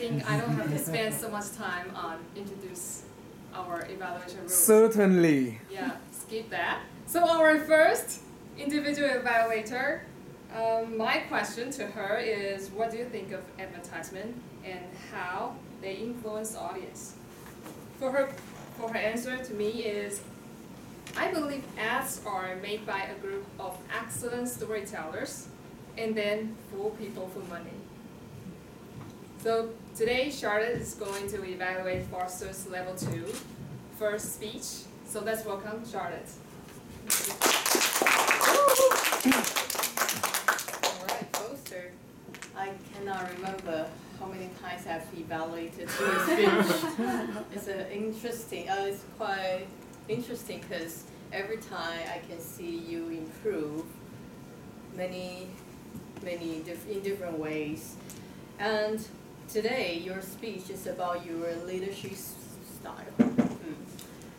think I don't have to spend so much time on introduce our evaluation rules. Certainly. Yeah, skip that. So our first individual evaluator, my question to her is, what do you think of advertisement and how they influence the audience? For her answer to me is, I believe ads are made by a group of excellent storytellers and then fool people for money. So today Charlotte is going to evaluate Forster's level 2 first speech. So let's welcome Charlotte. Alright, Forster. I cannot remember how many times I've evaluated your speech. It's quite interesting because every time I can see you improve in different ways. And today your speech is about your leadership style.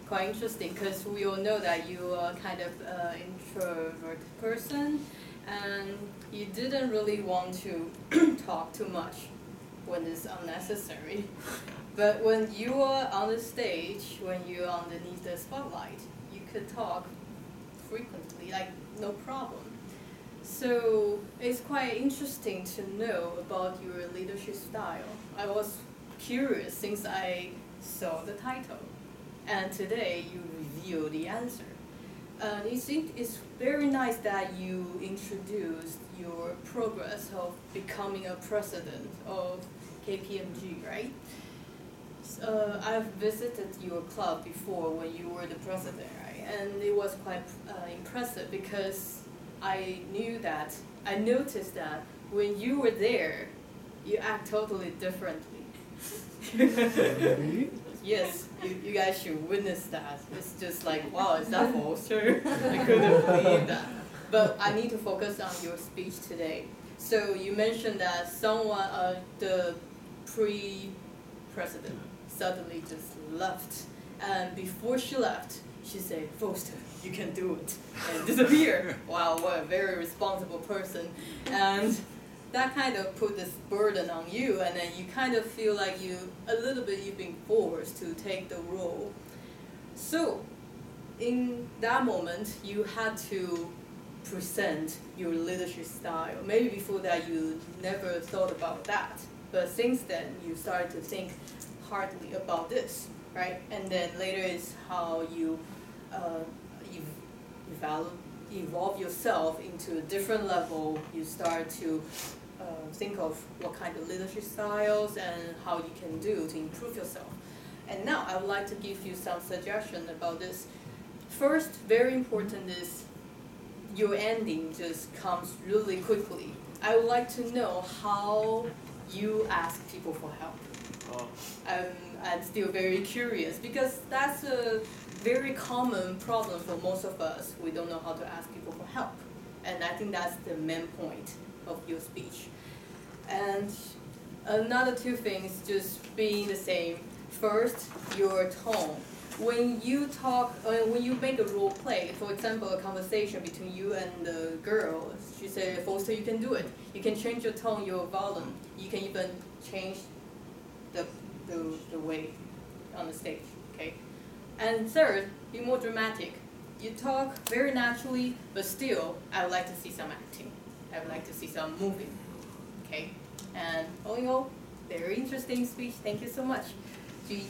Quite interesting because we all know that you are kind of an introvert person and you didn't really want to talk too much when it's unnecessary. But when you are on the stage, when you're underneath the spotlight, you could talk frequently, like no problem. So it's quite interesting to know about your leadership style. I was curious since I saw the title. And today you reveal the answer. It's very nice that you introduced your progress of becoming a president of KPMG, right? I've visited your club before when you were the president, right? And it was quite impressive because I noticed that when you were there, you act totally differently. Yes, you guys should witness that. It's just like, wow, is that Forster? I couldn't believe that. But I need to focus on your speech today. So you mentioned that someone, the pre-president, suddenly just left. And before she left, she said, Forster, you can do it. And disappear. Wow, what a very responsible person. And that kind of put this burden on you, and then you kind of feel like you've been forced to take the role. So, in that moment, you had to present your leadership style. Maybe before that you never thought about that, but since then you started to think hardly about this, right? And then later is how you evolve yourself into a different level. You start to think of what kind of leadership styles and how you can do to improve yourself. And now I would like to give you some suggestions about this. First, very important is your ending just comes really quickly. I would like to know how you ask people for help. I'm still very curious because that's a very common problem for most of us. We don't know how to ask people for help. And I think that's the main point of your speech. And another two things just being the same. First, your tone. When you talk, when you make a role play, for example, a conversation between you and the girl, she said, Forster, you can do it. You can change your tone, your volume. You can even change the way on the stage, okay? And third, be more dramatic. You talk very naturally, but still, I would like to see some acting. I would like to see some moving, okay? And all in all, very interesting speech. Thank you so much. G.